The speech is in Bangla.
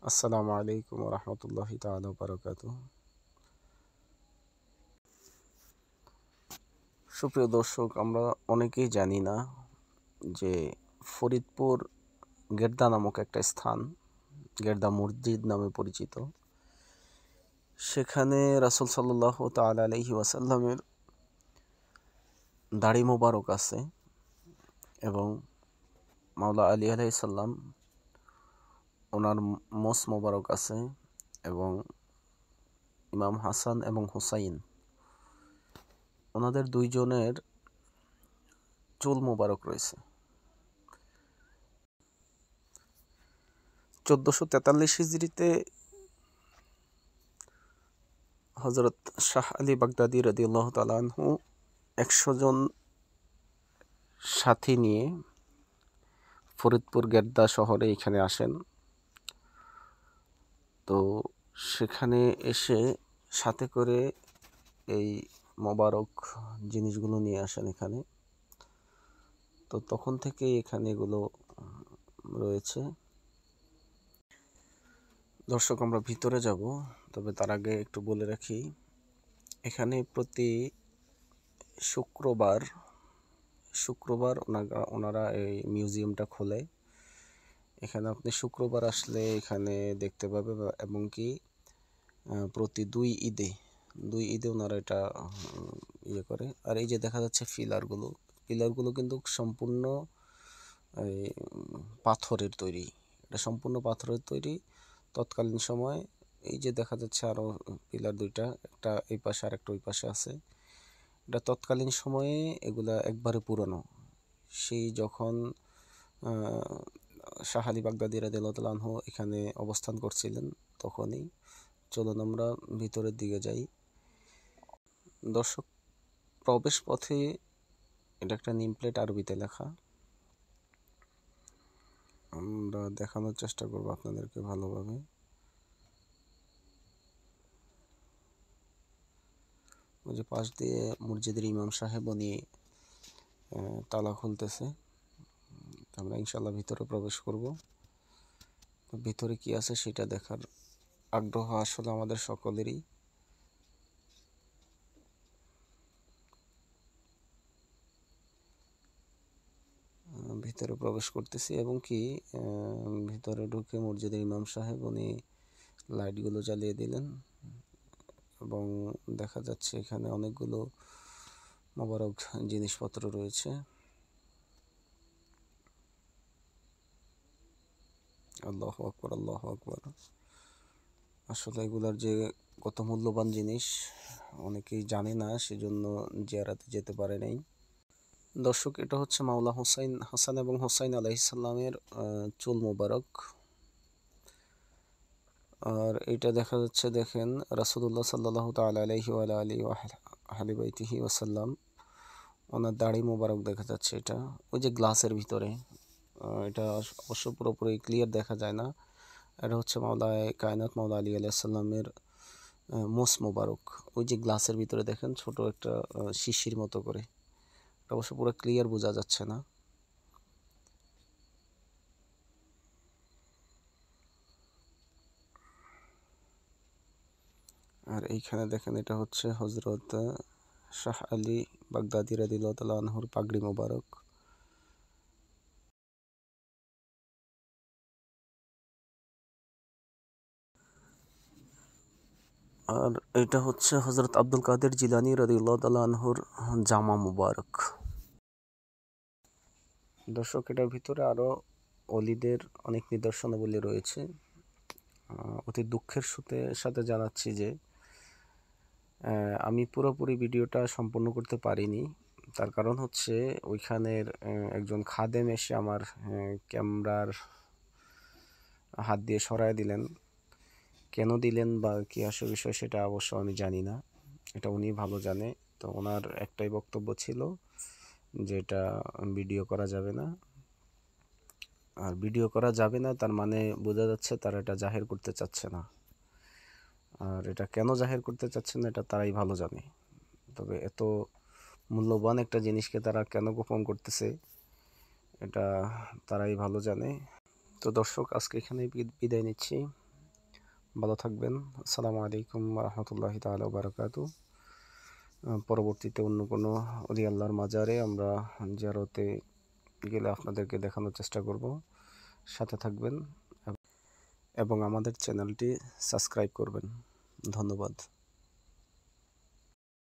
আসসালামু আলাইকুম রহমতুল্লাহি তাআলা বারাকাতুহু। সুপ্রিয় দর্শক, আমরা অনেকেই জানি না যে ফরিদপুর গেদ্দা নামক একটা স্থান, গেদ্দা মসজিদ নামে পরিচিত। সেখানে রাসূল সাল্লাল্লাহু তাআলা আলাইহি ওয়াসাল্লামের দাড়ি মোবারক আছে এবং মাওলা আলী আলাইহিস সালাম ওনার মোস মোবারক আছে এবং ইমাম হাসান এবং হুসাইন ওনাদের দুইজনের চুল মোবারক রয়েছে। 1443 হিজরিতে হযরত শাহ আলী বাগদাদী রাদিয়াল্লাহু তাআলা আনহু 100 জন সাথী নিয়ে ফরিদপুর গেদ্দা শহরে এখানে আসেন। তো সেখানে এসে সাথে করে এই মোবারক জিনিসগুলো নিয়ে আসেন এখানে। তো তখন থেকেই এখানে এগুলো রয়েছে। দর্শক, আমরা ভিতরে যাব, তবে তার আগে একটু বলে রাখি, এখানে প্রতি শুক্রবার ওনারা এই মিউজিয়ামটা খোলে। এখানে আপনি শুক্রবার আসলে এখানে দেখতে পাবে এবং কি প্রতি দুই ঈদে ওনারা এটা ইয়ে করে। আর এই যে দেখা যাচ্ছে পিলারগুলো কিন্তু সম্পূর্ণ পাথরের তৈরি। এটা সম্পূর্ণ পাথরের তৈরি। তৎকালীন সময় এই যে দেখা যাচ্ছে আরও পিলার দুইটা, একটা এই পাশে আর একটা ওই পাশে আছে। এটা তৎকালীন সময়ে এগুলা একবারে পুরনো। সেই যখন শাহ আলী বাগদাদী রাদিয়াল্লাহু তাআলা আনহু এখানে অবস্থান করছিলেন তখনই। চলুন আমরা ভিতরের দিকে যাই। দর্শক, প্রবেশ পথে এটা একটা নেম প্লেট আরবিতে লেখা। আমরা দেখানোর চেষ্টা করব আপনাদেরকে ভালোভাবে। ওই যে পাশ দিয়ে মসজিদের ইমাম সাহেব উনি তালা খুলতেছে। আমরা ইনশাল্লাহ ভিতরে প্রবেশ করব। ভিতরে কি আছে সেটা দেখার আগ্রহ আসলে আমাদের সকলেরই। ভিতরে প্রবেশ করতেছি এবং কি ভিতরে ঢুকে মসজিদের ইমাম সাহেব উনি লাইটগুলো জ্বালিয়ে দিলেন এবং দেখা যাচ্ছে এখানে অনেকগুলো মোবারক জিনিসপত্র রয়েছে। আল্লাহু আকবার, আল্লাহু আকবার। আসলে এগুলার যে কত মূল্যবান জিনিস অনেকেই জানে না, সেজন্য জিয়ারাতে যেতে পারে নাই। দর্শক, এটা হচ্ছে মাওলা হাসান এবং হুসাইন আলাইহিস সালামের চুল মোবারক। আর এটা দেখা যাচ্ছে, দেখেন, রাসূলুল্লাহ সাল্লাল্লাহু তাআলা আলাইহি ওয়া আলিহি ওয়া আহলি বাইতিহি ওয়াসাল্লাম ওনার দাড়ি মোবারক দেখা যাচ্ছে। এটা ওই যে গ্লাসের ভিতরে, এটা অবশ্য পুরোপুরি ক্লিয়ার দেখা যায় না। এটা হচ্ছে মাওলায়ে কায়নাত মাওলা আলী আলাইহিস সালামের মোস মোবারক। ওই যে গ্লাসের ভিতরে দেখেন ছোট একটা শিশির মতো করে, এটা অবশ্য পুরো ক্লিয়ার বোঝা যাচ্ছে না। আর এইখানে দেখেন, এটা হচ্ছে হযরত শাহ আলী বাগদাদী রাদিয়াল্লাহু তাআলা আনহুর পাগড়ি মোবারক। আর এটা হচ্ছে হযরত আব্দুল কাদের জিলানী রাদিয়াল্লাহু তাআলা আনহুর জামা মুবারক। দর্শক, এটার ভিতরে আরও অলিদের অনেক নিদর্শনাবলী রয়েছে। অতি দুঃখের সাথে জানাচ্ছি যে আমি পুরোপুরি ভিডিওটা সম্পূর্ণ করতে পারিনি। তার কারণ হচ্ছে ওইখানের একজন খাদেম এসে আমার ক্যামেরার হাত দিয়ে সরায় দিলেন। কেন দিলেন বা কী আসল বিষয় সেটা অবশ্য আমি জানি না, এটা উনি ভালো জানে। তো ওনার একটাই বক্তব্য ছিল যে এটা ভিডিও করা যাবে না। আর ভিডিও করা যাবে না তার মানে বোঝা যাচ্ছে তারা এটা জাহির করতে চাচ্ছে না। আর এটা কেন জাহির করতে চাচ্ছে না এটা তারাই ভালো জানে। তবে এত মূল্যবান একটা জিনিসকে তারা কেন গোপন করতেছে এটা তারাই ভালো জানে। তো দর্শক, আজকে এখানেই বিদায় নিচ্ছি। ভালো থাকবেন। আসসালামু আলাইকুম রহমতুল্লাহি তাআলা ওয়া বারাকাতুহু। পরবর্তীতে অন্য কোনো ওলি আল্লাহর মাজারে আমরা জিয়ারতে গেলে আপনাদেরকে দেখানোর চেষ্টা করব। সাথে থাকবেন এবং আমাদের চ্যানেলটি সাবস্ক্রাইব করবেন। ধন্যবাদ।